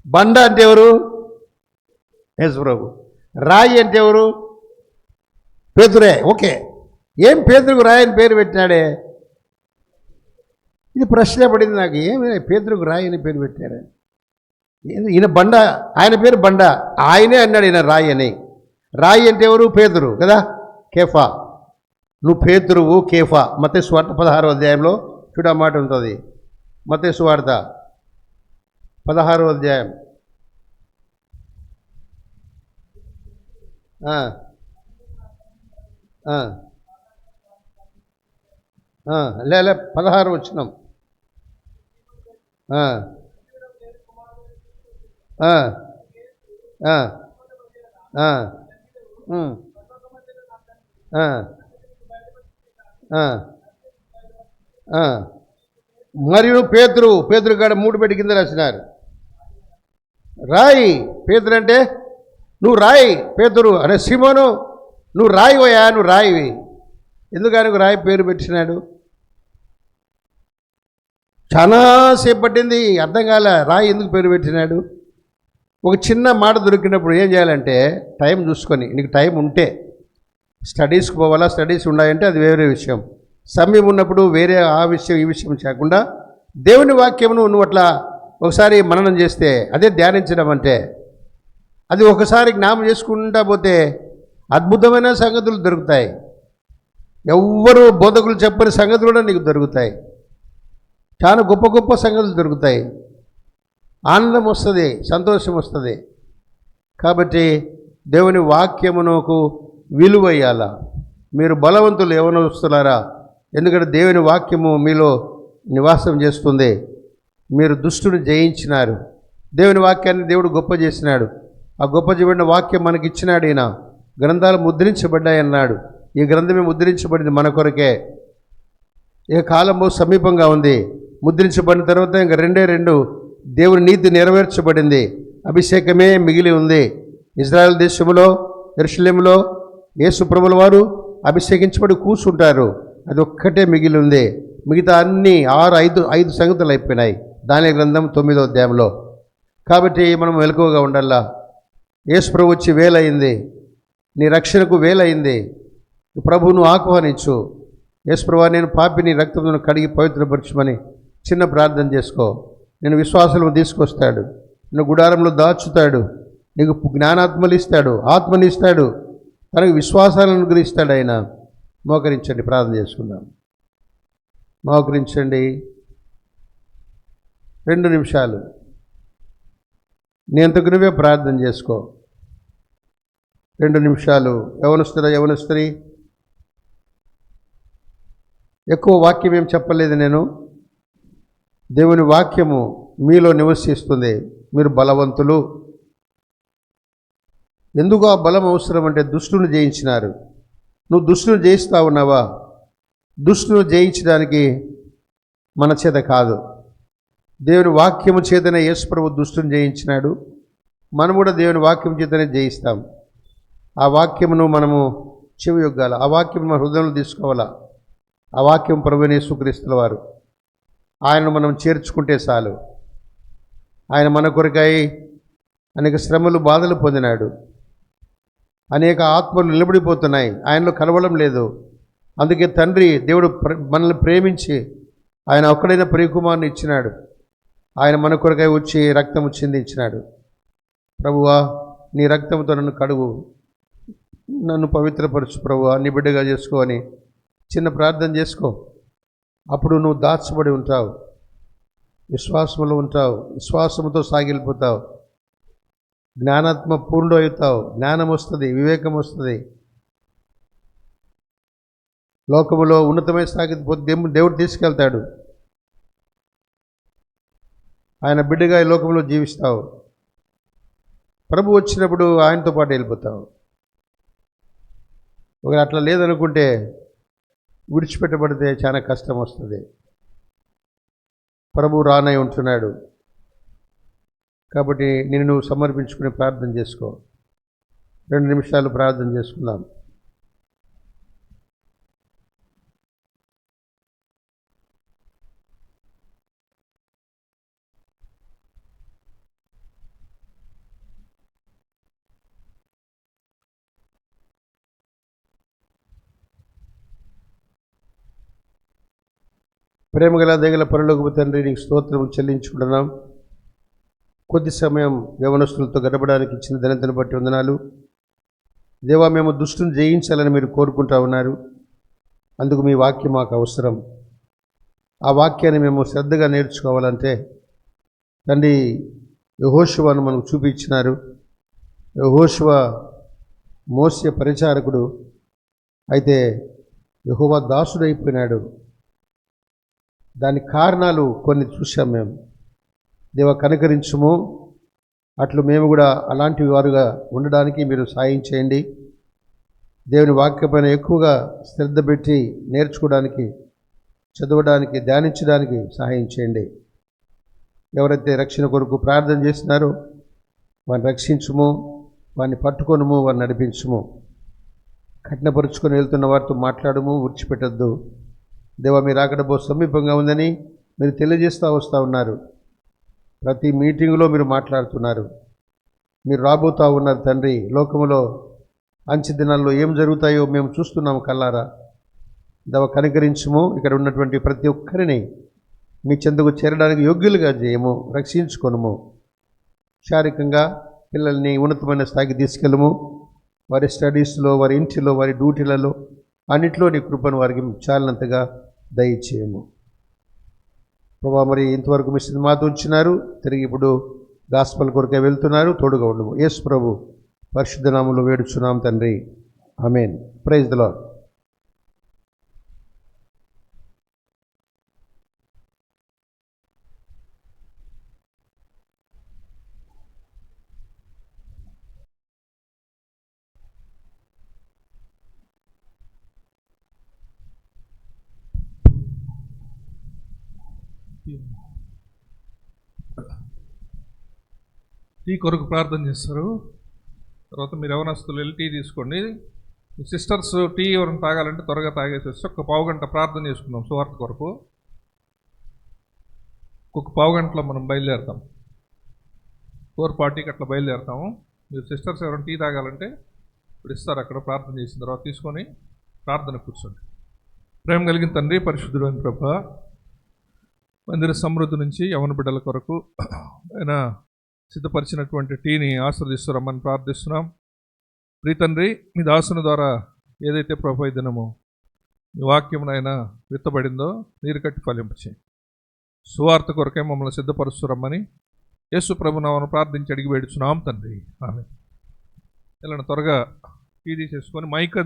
బండ అంటే ఎవరు? ఎస్ ప్రభు. రాయి అంటే ఎవరు? పేతురే. ఓకే, ఏం పేతురుకు రాయి అని పేరు పెట్టినాడే? ఇది ప్రశ్న పడింది నాకు. ఏమి పేతురుకు రాయి అని పేరు పెట్టాడు? ఈయన బండ, ఆయన పేరు బండ, ఆయనే అన్నాడు ఈయన రాయి అని. రాయి అంటే ఎవరు? పేతురు కదా, కేఫా. నువ్వు పేతురువు, కేఫా. మత్తయి సువార్త 16వ అధ్యాయంలో చూడ మాట ఉంటుంది. మత్తయి సువార్త 16వ అధ్యాయం. లే 16 వచ్చినాం. మరియు పేతురు కాడ 3 పెట్టి కింద రాసినారు. రాయి పేతురు అంటే నువ్వు రాయి. పేతురు అనే సిమోను, నువ్వు రాయివయ్యా, నువ్వు రాయివి. ఎందుకు ఆయనకు రాయి పేరు పెట్టినాడు? చాలాసేపు పట్టింది, అర్థం కాల రాయి ఎందుకు పేరు పెట్టినాడు. ఒక చిన్న మాట దొరికినప్పుడు ఏం చేయాలంటే టైం చూసుకొని, నీకు టైం ఉంటే స్టడీస్కి పోవాలా, స్టడీస్ ఉన్నాయంటే అది వేరే విషయం. సమయం ఉన్నప్పుడు వేరే ఆ విషయం ఈ విషయం చేయకుండా దేవుని వాక్యమును నువ్వు అట్లా ఒకసారి మననం చేస్తే అదే ధ్యానించడం అంటే. అది ఒకసారి జ్ఞాపం చేసుకుంటా పోతే అద్భుతమైన సంగతులు దొరుకుతాయి. ఎవ్వరు బోధకులు చెప్పని సంగతులు కూడా నీకు దొరుకుతాయి. చాలా గొప్ప గొప్ప సంగతులు దొరుకుతాయి. ఆనందం వస్తుంది, సంతోషం వస్తుంది. కాబట్టి దేవుని వాక్యమునకు విలువయ్యాల. మీరు బలవంతులు యవ్వనస్తులారా, ఎందుకంటే దేవుని వాక్యము మీలో నివాసం చేస్తుంది. మీరు దుష్టుని జయించినారు. దేవుని వాక్యాన్ని దేవుడు గొప్ప చేసినాడు. ఆ గొప్ప చేయబడిన వాక్యం మనకి ఇచ్చినాడు. ఈయన గ్రంథాలు ముద్రించబడ్డాయన్నాడు. ఈ గ్రంథమే ముద్రించబడింది మన కొరకే. ఇక కాలము సమీపంగా ఉంది. ముద్రించబడిన తర్వాత ఇంక 2 దేవుని నీతి నెరవేర్చబడింది. అభిషేకమే మిగిలి ఉంది. ఇజ్రాయెల్ దేశంలో యెరూషలేములో యేసు ప్రభుల వారు అభిషేకించబడి కూర్చుంటారు. అది ఒక్కటే మిగిలి ఉంది. మిగతా అన్నీ 5 సంగతులు అయిపోయినాయి దానియేలు గ్రంథం 9వ అధ్యాయంలో. కాబట్టి మనం మెలకువగా ఉండాలా. యేసు ప్రభు వచ్చి వేలైంది, నీ రక్షణకు వేలైంది. ప్రభువును ఆహ్వానించు. యేసు ప్రభువా, నేను పాపిని, రక్తంలో కడిగి పవిత్రపరచమని చిన్న ప్రార్థన చేసుకో. నేను విశ్వాసంలో తీసుకొస్తాడు, నిన్ను గుడారంలో దాచుతాడు, నీకు జ్ఞానాత్మలు ఇస్తాడు, ఆత్మని ఇస్తాడు, తనకు విశ్వాసాలను అనుగ్రహిస్తాడు ఆయన. మోకరించండి, ప్రార్థన చేసుకుందాం. మోకరించండి 2 నిమిషాలు. నీ అంతకు నువ్వే ప్రార్థన చేసుకో 2 నిమిషాలు. యవనస్తుని ఎక్కువ వాక్యం ఏం చెప్పలేదు నేను. దేవుని వాక్యము మీలో నివసిస్తుంది. మీరు బలవంతులు. ఎందుకు ఆ బలం అవసరం అంటే దుష్టుని జయించినారు. నువ్వు దుష్టుని జయిస్తా ఉన్నావా? దుష్టుని జయించడానికి మన చేత కాదు, దేవుని వాక్యము చేతనే యేసు ప్రభు దుష్టుని జయించినాడు. మనం కూడా దేవుని వాక్యం చేతనే జయిస్తాం. ఆ వాక్యమును మనము చెవియొగ్గాల. ఆ వాక్యం మన హృదయంలో తీసుకోవాలా. ఆ వాక్యం ప్రభువైన యేసుక్రీస్తుల వారు. ఆయనను మనం చేర్చుకుంటే చాలు. ఆయన మన కొరకై అనేక శ్రమలు, బాధలు పొందినాడు. అనేక ఆత్మలు నిలబడిపోతున్నాయి, ఆయనలో కలవడం లేదు. అందుకే తండ్రి దేవుడు మనల్ని ప్రేమించి ఆయన ఒక్కడైన ప్రియకుమారుని ఇచ్చినాడు. ఆయన మన కొరకై వచ్చి రక్తము చిందించినాడు. ప్రభువా, నీ రక్తంతో నన్ను కడుగు, నన్ను పవిత్రపరచు ప్రభువా, నీ బిడ్డగా చేసుకో అని చిన్న ప్రార్థన చేసుకో. అప్పుడు నువ్వు దాచబడి ఉంటావు, విశ్వాసంలో ఉంటావు, విశ్వాసంతో సాగిలిపోతావు, జ్ఞానాత్మ పూర్ణ అవుతావు. జ్ఞానం వస్తుంది, వివేకం వస్తుంది. లోకములో ఉన్నతమైన సాగిపోతే దేవుడు తీసుకెళ్తాడు. ఆయన బిడ్డగా ఈ లోకంలో జీవిస్తావు. ప్రభు వచ్చినప్పుడు ఆయనతో పాటు వెళ్ళిపోతావు. ఒకవేళ అట్లా లేదనుకుంటే విడిచిపెట్టబడితే చాలా కష్టం వస్తుంది. ప్రభు రానై ఉంటున్నాడు. కాబట్టి నేను నువ్వు సమర్పించుకుని ప్రార్థన చేసుకో. 2 నిమిషాలు ప్రార్థన చేసుకుందాం. ప్రేమగల దయగల పరలోకపు తండ్రి, నీకు స్తోత్రం చెల్లించుకుంటున్నాం. కొద్ది సమయం యవనస్తులతో గడపడానికి ఇచ్చిన ధన్యతను బట్టి వందనాలు. దేవా, మేము దుష్టుని జయించాలని మీరు కోరుకుంటా ఉన్నారు. అందుకు మీ వాక్యం మాకు అవసరం. ఆ వాక్యాన్ని మేము శ్రద్ధగా నేర్చుకోవాలంటే తండ్రి యెహోషువను మనకు చూపించినారు. యెహోషువ మోసే పరిచారకుడు, అయితే యెహోవా దాసుడైపోయినాడు. దానికి కారణాలు కొన్ని చూసాం మేము. దేవ, కనికరించుము. అట్లు మేము కూడా అలాంటి వారుగా ఉండడానికి మీరు సాయం చేయండి. దేవుని వాక్యపైన ఎక్కువగా శ్రద్ధ పెట్టి నేర్చుకోవడానికి, చదవడానికి, ధ్యానించడానికి సహాయం చేయండి. ఎవరైతే రక్షణ కొరకు ప్రార్థన చేస్తున్నారో వారిని రక్షించుము, వారిని పట్టుకొనుము, వారిని నడిపించుము. కఠినపరుచుకొని వెళ్తున్న వారితో మాట్లాడము, విడిచిపెట్టద్దు. దేవ, మీరు అక్కడ సమీపంగా ఉందని మీరు తెలియజేస్తూ వస్తూ ఉన్నారు. ప్రతి మీటింగులో మీరు మాట్లాడుతున్నారు. మీరు రాబోతూ ఉన్నారు తండ్రి. లోకములో అంచె దినాల్లో ఏం జరుగుతాయో మేము చూస్తున్నాము కల్లారా. దేవ, కనికరించుము. ఇక్కడ ఉన్నటువంటి ప్రతి ఒక్కరిని మీ చెంతకు చేరడానికి యోగ్యులుగా చేయము, రక్షించుకొనుము. శారీరకంగా పిల్లల్ని ఉన్నతమైన స్థాయికి తీసుకెళ్ళము. వారి స్టడీస్లో, వారి ఇంటిలో, వారి డ్యూటీలలో అన్నింటిలో నీ కృపను వారికి చాలినంతగా దయచేయము. ప్రభా, మరి ఇంతవరకు మీ మాతో ఉంచినారు. తిరిగి ఇప్పుడు గాస్పల్ కొరకే వెళ్తున్నారు. తోడుగా ఉండము. యేసు ప్రభు పరిశుద్ధ నామములో వేడుచున్నాం తండ్రి. ఆమేన్. Praise the Lord. టీ కొరకు ప్రార్థన చేస్తారు. తర్వాత మీరు యవనస్తులు వెళ్ళి టీ తీసుకోండి. సిస్టర్స్ టీ ఎవరైనా తాగాలంటే త్వరగా తాగేసేసి ఒక పావుగంట ప్రార్థన చేసుకుందాం సువార్త కొరకు. ఒక పావుగంటలో మనం బయలుదేరుతాం. 4:40కి అట్లా బయలుదేరుతాము. మీరు సిస్టర్స్ ఎవరైనా టీ తాగాలంటే ఇప్పుడు ఇస్తారు, అక్కడ ప్రార్థన చేసిన తర్వాత తీసుకొని ప్రార్థన కూర్చోండి. ప్రేమ కలిగిన తండ్రి, పరిశుద్ధుడైన ప్రభువా, మందిర సమృద్ధి నుంచి యవన బిడ్డల కొరకు ఆయన సిద్ధపరిచినటువంటి టీని ఆశీర్వదిస్తున్నామని ప్రార్థిస్తున్నాం. ప్రీతండ్రి, మీ దాసుని ద్వారా ఏదైతే ప్రభు ఈ దినము మీ వాక్యమునైనా విత్తబడిందో నీరు కట్టి ఫలింపచేయి. సువార్త కొరకే మమ్మల్ని సిద్ధపరుస్తురమ్మని యేసు ప్రభునామమున ప్రార్థించి అడిగి వేడుచున్నాం తండ్రి. ఆమేన్. ఇలా త్వరగా టీ తీసేసుకొని మైక్